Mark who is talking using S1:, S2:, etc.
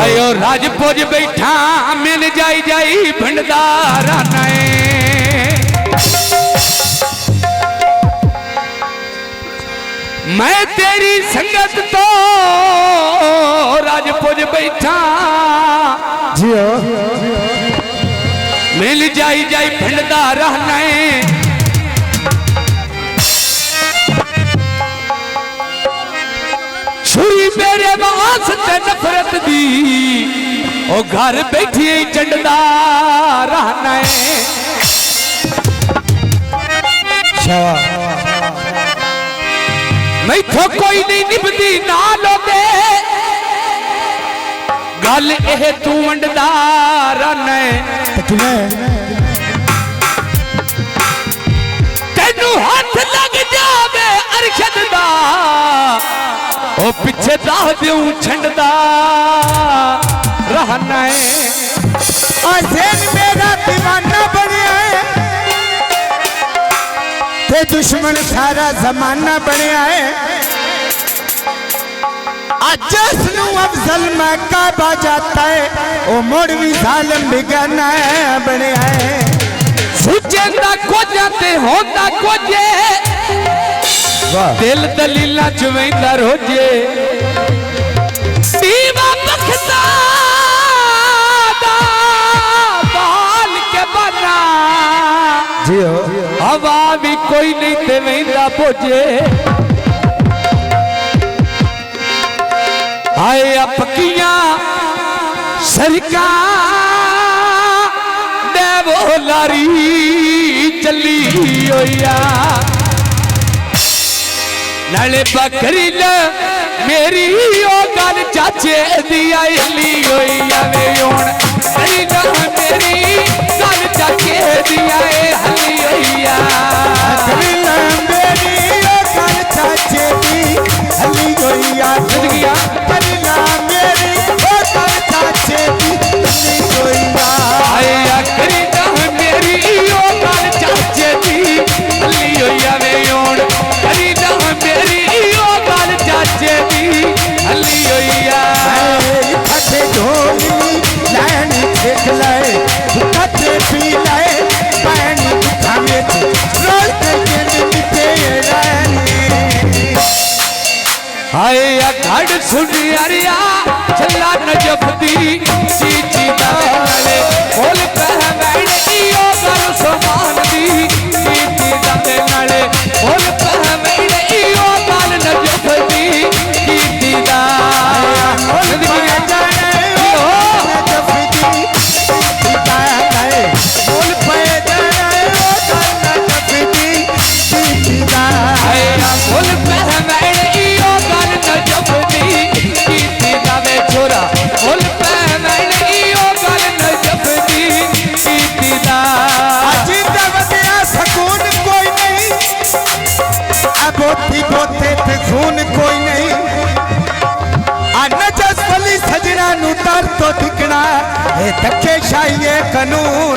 S1: आयो राजभोज बैठा मिल जाई जाई भंडारा नए मैं तेरी संगत तो राजभोज बैठा
S2: जियो
S1: मिल जाई जाई भंडारा नए छुरी मेरे वास्ते नफरत दी ओ घर बैठी चंडदा रहना है मैं तो कोई नहीं निभदी ना लोगे गल एह तू वंडदा रहना है तेनू हाथ लग जावे अरशद दा ओ पिछे दाह दूं छंडदा रहना है
S2: अज़ैन मेरा दीवाना बनया है ते दुश्मन सारा जमाना बनया है अजस नू अफजल मक्का बाजाता है ओ मोड़ भी जालिम बिगाना है बनया है
S1: सुचेंदा को जाते होंदा को जे दिल दलीला चुवेंदा रोजे दीवा बखता दा बाल के बना
S2: जियो
S1: हवा भी कोई नहीं देवेंदा बोझे आए अपकियां सरकार देवो लारी चली होया नाले बकरी ल मेरी ओ गल चाचे दी आईली होई आवे हुण करी ना मेरी गल चाचे दी आए हली होईया
S2: करी ना मेरी ओ गल चाचे दी हली होईया
S1: जिंदगिया
S2: करी ना मेरी ओ गल चाचे दी हली होईया
S1: आया करी ना मेरी ओ गल चाचे दी हली होईया वे हुण करी ना मेरी ओ गल चाचे दी हली होईया
S2: कथे ढोली लैन देख लाए कथे पी लाए पानी खामे रोज के मिटे रहने
S1: हाय घड़ सुनिया चला नजफ दी चीची दाले बोल पहवैण ओ गल समान दी चीची दाले नाले बोल पहवैण ओ गल नजफ दी चीची दा
S2: बोल जाने ओ नजफ दी दाए बोल पे जाने ओ नजफ दी चीची दाए
S1: बोल पहवैण ओ गल नजफ दी चीची दावे छोरा बोल पहवैण ओ गल नजफ दी चीची दा
S2: अजीत बदया सकून कोई नहीं बोती बोते थे खून कोई नहीं नजस वली सजना नु दर तो दिखना ए धक्के शाही कानून